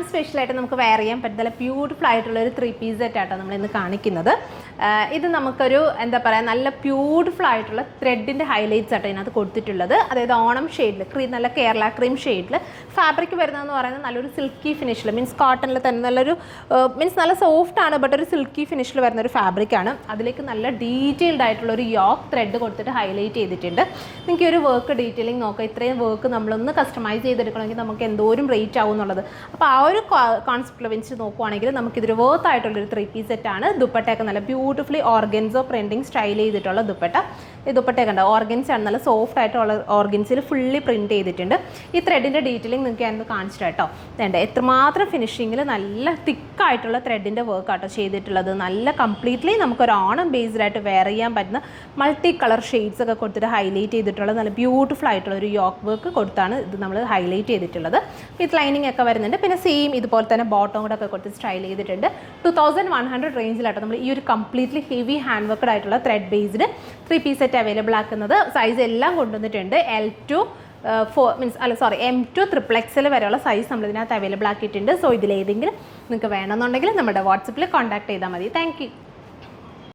സ്പെഷ്യലായിട്ട് നമുക്ക് വെയർ ചെയ്യാൻ പറ്റുന്ന ബ്യൂട്ടിഫുൾ ആയിട്ടുള്ള ഒരു 3 പീസ് സെറ്റ് ആട്ടോ നമ്മൾ ഇന്ന് കാണിക്കുന്നത്. ഇത് നമുക്കൊരു എന്താ പറയുക നല്ല ബ്യൂട്ടിഫുൾ ആയിട്ടുള്ള ത്രെഡിൻ്റെ ഹൈലൈറ്റ്സ് ആട്ടോ ഇതിനകത്ത് കൊടുത്തിട്ടുള്ളത്. അതായത് ഓണം ഷെയ്ഡിൽ നല്ല കേരള ക്രീം ഷെയ്ഡിൽ ഫാബ്രിക് വരുന്നതെന്ന് പറയുന്നത് നല്ലൊരു സിൽക്കി ഫിനിഷിൽ മീൻസ് കോട്ടണിൽ തന്നെ നല്ലൊരു മീൻസ് നല്ല സോഫ്റ്റ് ആണ്, ബട്ട് ഒരു സിൽക്കി ഫിനിഷിൽ വരുന്ന ഒരു ഫാബ്രിക്കാണ്. അതിലേക്ക് നല്ല ഡീറ്റെയിൽഡ് ആയിട്ടുള്ള ഒരു യോക്ക് ത്രെഡ് കൊടുത്തിട്ട് ഹൈലൈറ്റ് ചെയ്തിട്ടുണ്ട്. നിങ്ങൾക്ക് ഈ ഒരു വർക്ക് ഡീറ്റെയിലിംഗ് നോക്കാം. ഇത്രയും വർക്ക് നമ്മളൊന്ന് കസ്റ്റമൈസ് ചെയ്തെടുക്കണമെങ്കിൽ നമുക്ക് എന്തോരം റേറ്റ് ആവും എന്നുള്ളത്. അപ്പോൾ ആ ഒരു കോൺസെപ്റ്റിൽ വെച്ച് നോക്കുവാണെങ്കിൽ നമുക്കിതൊരു വർത്ത് ആയിട്ടുള്ളൊരു 3 പീസ് സെറ്റാണ്. ദുപ്പട്ടയൊക്കെ നല്ല ബ്യൂട്ടിഫുള്ളി ഓർഗൻസോ പ്രിൻറ്റിങ് സ്റ്റൈൽ ചെയ്തിട്ടുള്ള ദുപ്പട്ട. ഈ ദുപ്പട്ടയൊക്കെ ഉണ്ട് ഓർഗൻസ് ആണ്, നല്ല സോഫ്റ്റ് ആയിട്ടുള്ള ഓർഗൻസിൽ ഫുള്ളി പ്രിൻറ്റ് ചെയ്തിട്ടുണ്ട്. ഈ ത്രെഡിൻ്റെ ഡീറ്റെയിലിംഗ് നിങ്ങൾക്ക് ഞാനത് കാണിച്ചിട്ട് കേട്ടോ. വേണ്ട എത്രമാത്രം ഫിനിഷിങ്ങിൽ നല്ല തിക്കായിട്ടുള്ള ത്രെഡിൻ്റെ വർക്ക് ആട്ടോ ചെയ്തിട്ടുള്ളത്. നല്ല കംപ്ലീറ്റ്ലി നമുക്കൊരു ഓണം ബേസ്ഡ് ആയിട്ട് വെയർ ചെയ്യാൻ പറ്റുന്ന മൾട്ടി കളർ ഷെയ്ഡ്സ് ഒക്കെ കൊടുത്തിട്ട് ഹൈലൈറ്റ് ചെയ്തിട്ടുള്ള നല്ല ബ്യൂട്ടിഫുൾ ആയിട്ടുള്ള ഒരു യോക്ക് വർക്ക് കൊടുത്താണ് ഇത് നമ്മൾ ഹൈലൈറ്റ് ചെയ്തിട്ടുള്ളത്. വിത്ത് ലൈനിങ് ഒക്കെ വരുന്നുണ്ട്. പിന്നെ സെയിം ഇതുപോലെ തന്നെ ബോട്ടം കൂടെ ഒക്കെ കൊടുത്ത് സ്റ്റൈൽ ചെയ്തിട്ടുണ്ട്. 2100 റേഞ്ചിലാട്ടോ നമ്മൾ ഈ ഒരു കംപ്ലീറ്റ്ലി ഹെവി ഹാൻഡ് വർക്കഡ് ആയിട്ടുള്ള thread based 3 piece set available ആക്കുന്നത്. സൈസ് എല്ലാം കൊണ്ടുവന്നിട്ടുണ്ട്. L2 M2 XXL വരെയുള്ള സൈസ് നമ്മൾ ഇതിനകത്ത് അവൈലബിൾ ആക്കിയിട്ടുണ്ട്. സോ ഇതിലേതെങ്കിലും നിങ്ങൾക്ക് വേണമെന്നുണ്ടെങ്കിൽ നമ്മുടെ വാട്സപ്പിൽ കോൺടാക്ട് ചെയ്താൽ മതി. Thank you.